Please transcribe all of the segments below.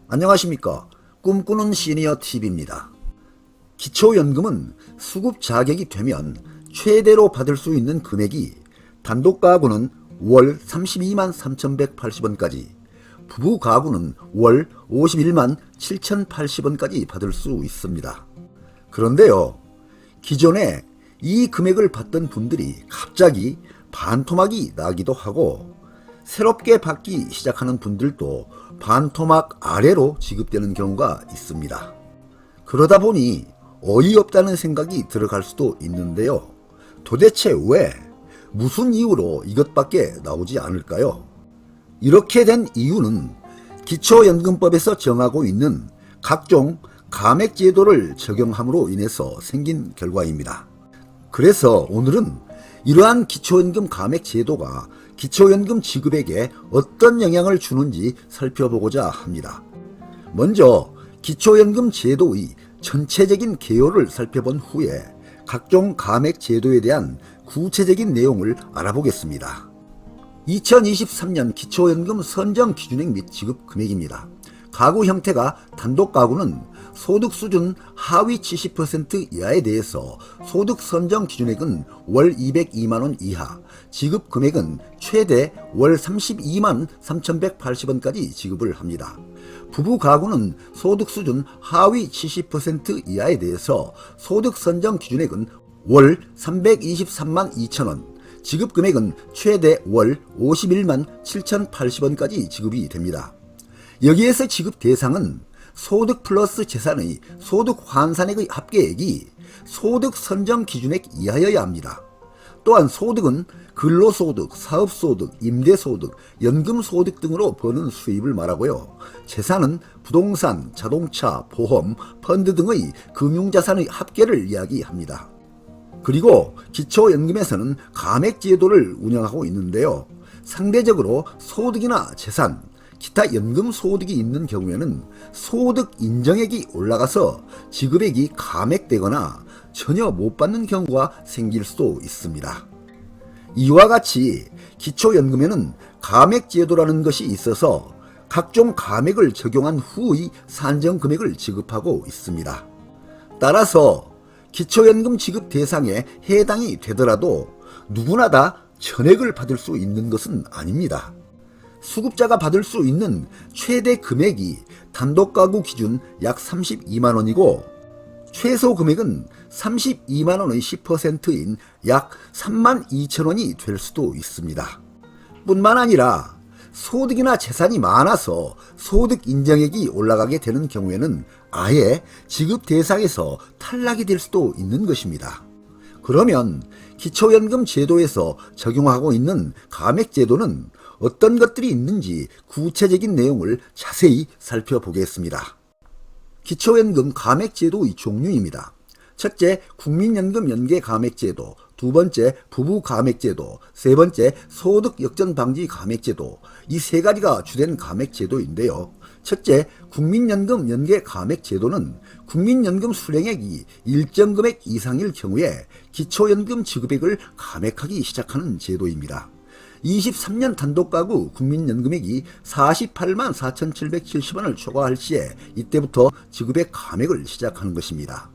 안녕하십니까. 꿈꾸는 시니어TV입니다. 기초연금은 수급 자격이 되면 최대로 받을 수 있는 금액이 단독 가구는 월 32만 3,180원까지, 부부 가구는 월 51만 7,080원까지 받을 수 있습니다. 그런데요, 기존에 이 금액을 받던 분들이 갑자기 반토막이 나기도 하고 새롭게 받기 시작하는 분들도 반토막 아래로 지급되는 경우가 있습니다. 그러다 보니 어이없다는 생각이 들어갈 수도 있는데요. 도대체 왜, 무슨 이유로 이것밖에 나오지 않을까요? 이렇게 된 이유는 기초연금법에서 정하고 있는 각종 감액제도를 적용함으로 인해서 생긴 결과입니다. 그래서 오늘은 이러한 기초연금 감액제도가 기초연금 지급액에 어떤 영향을 주는지 살펴보고자 합니다. 먼저 기초연금 제도의 전체적인 개요를 살펴본 후에 각종 감액제도에 대한 구체적인 내용을 알아보겠습니다. 2023년 기초연금 선정 기준액 및 지급 금액입니다. 가구 형태가 단독 가구는 소득 수준 하위 70% 이하에 대해서 소득 선정 기준액은 월 202만원 이하, 지급 금액은 최대 월 32만 3,180원까지 지급을 합니다. 부부 가구는 소득 수준 하위 70% 이하에 대해서 소득 선정 기준액은 월 323만 2천원, 지급 금액은 최대 월 51만 7,080원까지 지급이 됩니다. 여기에서 지급 대상은 소득 플러스 재산의 소득 환산액의 합계액이 소득 선정 기준액 이하여야 합니다. 또한 소득은 근로소득, 사업소득, 임대소득, 연금소득 등으로 버는 수입을 말하고요. 재산은 부동산, 자동차, 보험, 펀드 등의 금융자산의 합계를 이야기합니다. 그리고 기초연금에서는 감액제도를 운영하고 있는데요. 상대적으로 소득이나 재산, 기타 연금 소득이 있는 경우에는 소득 인정액이 올라가서 지급액이 감액되거나 전혀 못 받는 경우가 생길 수도 있습니다. 이와 같이 기초연금에는 감액제도라는 것이 있어서 각종 감액을 적용한 후의 산정금액을 지급하고 있습니다. 따라서 기초연금 지급 대상에 해당이 되더라도 누구나 다 전액을 받을 수 있는 것은 아닙니다. 수급자가 받을 수 있는 최대 금액이 단독 가구 기준 약 32만원이고 최소 금액은 32만원의 10%인 약 3만 2천원이 될 수도 있습니다. 뿐만 아니라 소득이나 재산이 많아서 소득 인정액이 올라가게 되는 경우에는 아예 지급 대상에서 탈락이 될 수도 있는 것입니다. 그러면 기초연금 제도에서 적용하고 있는 감액제도는 어떤 것들이 있는지 구체적인 내용을 자세히 살펴보겠습니다. 기초연금 감액제도의 종류입니다. 첫째, 국민연금 연계 감액제도, 두 번째, 부부 감액제도, 세 번째, 소득 역전 방지 감액제도, 이 세 가지가 주된 감액제도인데요. 첫째, 국민연금 연계 감액제도는 국민연금 수령액이 일정 금액 이상일 경우에 기초연금 지급액을 감액하기 시작하는 제도입니다. 23년 단독가구 국민연금액이 48만 4,770원을 초과할 시에 이때부터 지급액 감액을 시작하는 것입니다.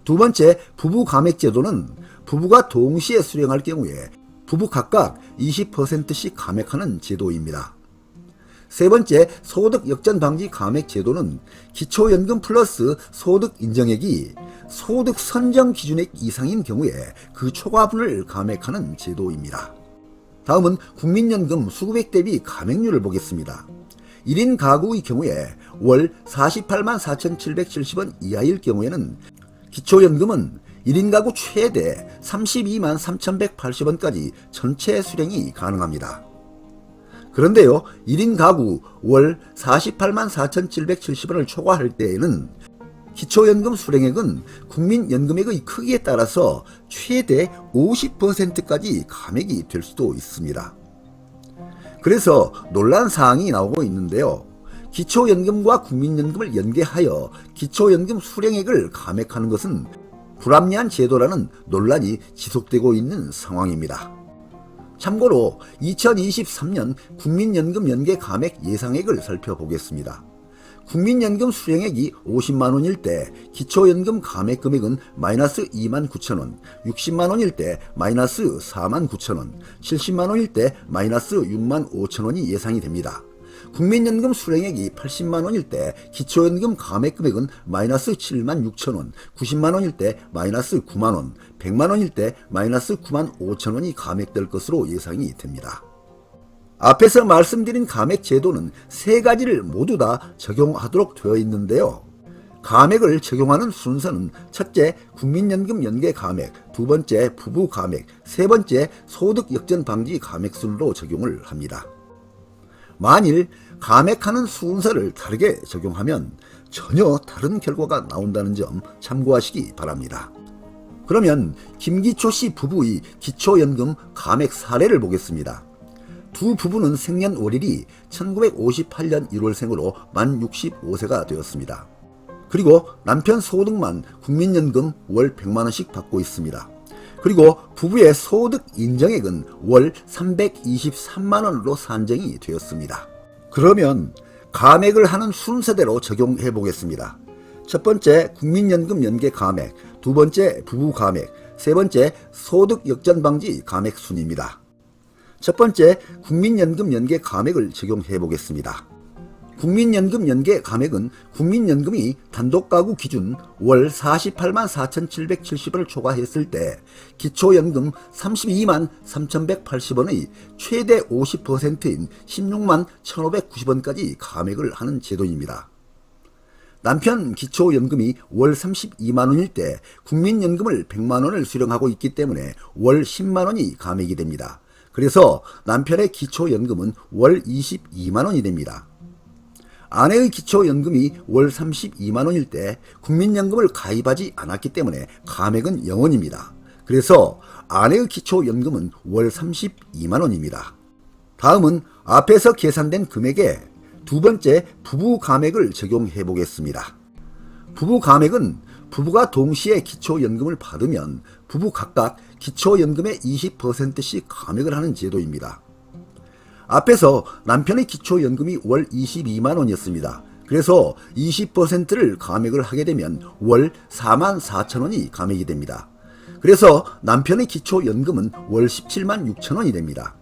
두 번째, 부부 감액제도는 부부가 동시에 수령할 경우에 부부 각각 20%씩 감액하는 제도입니다. 세 번째, 소득 역전 방지 감액 제도는 기초연금 플러스 소득 인정액이 소득 선정 기준액 이상인 경우에 그 초과분을 감액하는 제도입니다. 다음은 국민연금 수급액 대비 감액률을 보겠습니다. 1인 가구의 경우에 월 48만 4,770원 이하일 경우에는 기초연금은 1인 가구 최대 32만 3,180원까지 전체 수령이 가능합니다. 그런데요, 1인 가구 월 48만 4,770원을 초과할 때에는 기초연금 수령액은 국민연금액의 크기에 따라서 최대 50%까지 감액이 될 수도 있습니다. 그래서 논란사항이 나오고 있는데요. 기초연금과 국민연금을 연계하여 기초연금 수령액을 감액하는 것은 불합리한 제도라는 논란이 지속되고 있는 상황입니다. 참고로 2023년 국민연금 연계 감액 예상액을 살펴보겠습니다. 국민연금 수령액이 50만원일 때 기초연금 감액금액은 마이너스 29,000원, 60만원일 때 마이너스 49,000원, 70만원일 때 마이너스 65,000원이 예상이 됩니다. 국민연금 수령액이 80만원일 때 기초연금 감액금액은 마이너스 76,000원, 90만원일 때 마이너스 9만원, 100만원일 때 마이너스 95,000원이 감액될 것으로 예상이 됩니다. 앞에서 말씀드린 감액 제도는 세 가지를 모두 다 적용하도록 되어 있는데요. 감액을 적용하는 순서는 첫째, 국민연금 연계 감액, 두 번째, 부부 감액, 세 번째, 소득 역전 방지 감액 순으로 적용을 합니다. 만일 감액하는 순서를 다르게 적용하면 전혀 다른 결과가 나온다는 점 참고하시기 바랍니다. 그러면 김기초 씨 부부의 기초연금 감액 사례를 보겠습니다. 두 부부는 생년월일이 1958년 1월생으로 만 65세가 되었습니다. 그리고 남편 소득만 국민연금 월 100만원씩 받고 있습니다. 그리고 부부의 소득 인정액은 월 323만원으로 산정이 되었습니다. 그러면 감액을 하는 순서대로 적용해 보겠습니다. 첫 번째, 국민연금 연계 감액, 두 번째, 부부 감액, 세 번째, 소득 역전 방지 감액 순입니다. 첫 번째, 국민연금 연계 감액을 적용해 보겠습니다. 국민연금 연계 감액은 국민연금이 단독가구 기준 월 48만 4,770원을 초과했을 때 기초연금 32만 3,180원의 최대 50%인 16만 1,590원까지 감액을 하는 제도입니다. 남편 기초연금이 월 32만원일 때 국민연금을 100만원을 수령하고 있기 때문에 월 10만원이 감액이 됩니다. 그래서 남편의 기초연금은 월 22만원이 됩니다. 아내의 기초연금이 월 32만원일 때 국민연금을 가입하지 않았기 때문에 감액은 0원입니다. 그래서 아내의 기초연금은 월 32만원입니다. 다음은 앞에서 계산된 금액에 두 번째 부부 감액을 적용해 보겠습니다. 부부 감액은 부부가 동시에 기초연금을 받으면 부부 각각 기초연금의 20%씩 감액을 하는 제도입니다. 앞에서 남편의 기초연금이 월 22만원이었습니다. 그래서 20%를 감액을 하게 되면 월 44,000원이 감액이 됩니다. 그래서 남편의 기초연금은 월 17만 6천원이 됩니다.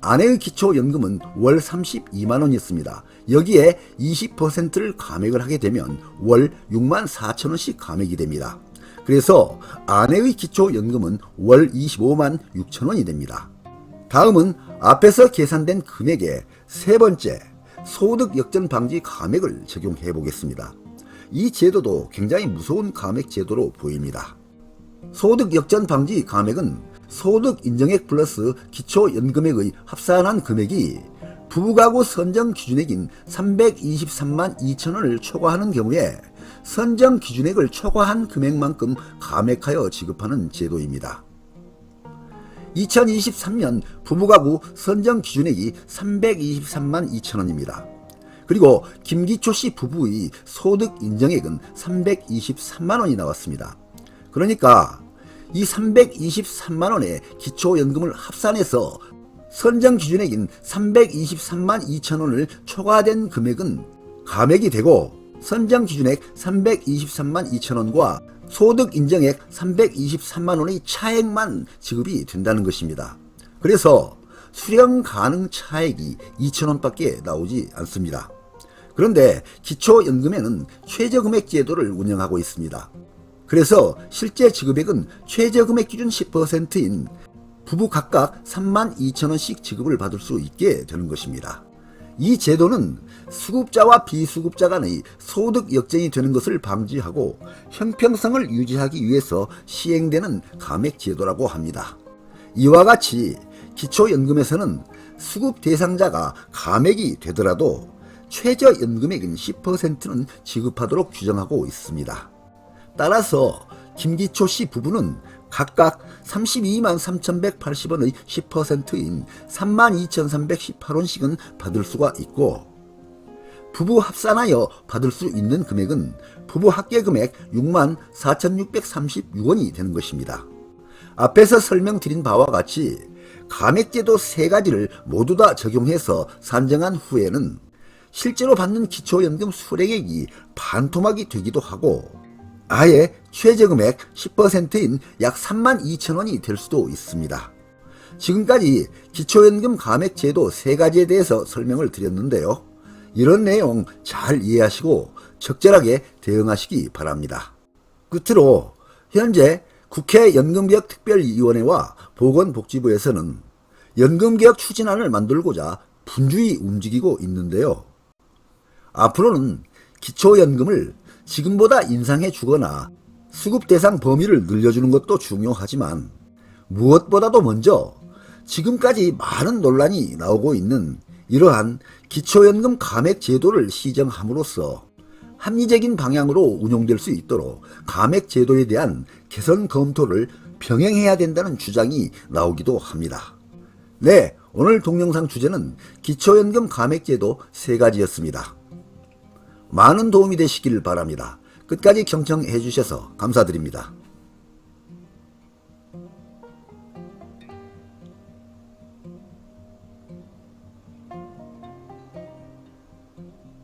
아내의 기초연금은 월 32만원이었습니다. 여기에 20%를 감액을 하게 되면 월 6만 4천원씩 감액이 됩니다. 그래서 아내의 기초연금은 월 25만 6천원이 됩니다. 다음은 앞에서 계산된 금액에 세 번째 소득 역전 방지 감액을 적용해 보겠습니다. 이 제도도 굉장히 무서운 감액 제도로 보입니다. 소득 역전 방지 감액은 소득 인정액 플러스 기초연금액의 합산한 금액이 부부가구 선정 기준액인 323만 2천원을 초과하는 경우에 선정 기준액을 초과한 금액만큼 감액하여 지급하는 제도입니다. 2023년 부부가구 선정 기준액이 323만 2천원입니다. 그리고 김기초 씨 부부의 소득 인정액은 323만원이 나왔습니다. 그러니까 이 323만원의 기초연금을 합산해서 선정 기준액인 323만 2천원을 초과된 금액은 감액이 되고 선정 기준액 323만 2천원과 소득 인정액 323만원의 차액만 지급이 된다는 것입니다. 그래서 수령 가능 차액이 2천원밖에 나오지 않습니다. 그런데 기초연금에는 최저금액 제도를 운영하고 있습니다. 그래서 실제 지급액은 최저금액 기준 10%인 부부 각각 3만 2천원씩 지급을 받을 수 있게 되는 것입니다. 이 제도는 수급자와 비수급자 간의 소득 역전이 되는 것을 방지하고 형평성을 유지하기 위해서 시행되는 감액 제도라고 합니다. 이와 같이 기초연금에서는 수급 대상자가 감액이 되더라도 최저연금액인 10%는 지급하도록 규정하고 있습니다. 따라서 김기초 씨 부부는 각각 32만 3,180원의 10%인 32,318원씩은 받을 수가 있고 부부 합산하여 받을 수 있는 금액은 부부 합계금액 6만 4,636원이 되는 것입니다. 앞에서 설명드린 바와 같이 감액제도 세 가지를 모두 다 적용해서 산정한 후에는 실제로 받는 기초연금 수령액이 반토막이 되기도 하고 아예 최저금액 10%인 약 32,000원이 될 수도 있습니다. 지금까지 기초연금 감액제도 3가지에 대해서 설명을 드렸는데요. 이런 내용 잘 이해하시고 적절하게 대응하시기 바랍니다. 끝으로 현재 국회 연금개혁특별위원회와 보건복지부에서는 연금개혁 추진안을 만들고자 분주히 움직이고 있는데요. 앞으로는 기초연금을 지금보다 인상해 주거나 수급 대상 범위를 늘려주는 것도 중요하지만 무엇보다도 먼저 지금까지 많은 논란이 나오고 있는 이러한 기초연금 감액 제도를 시정함으로써 합리적인 방향으로 운용될 수 있도록 감액 제도에 대한 개선 검토를 병행해야 된다는 주장이 나오기도 합니다. 네, 오늘 동영상 주제는 기초연금 감액 제도 3가지였습니다. 많은 도움이 되시길 바랍니다. 끝까지 경청해 주셔서 감사드립니다.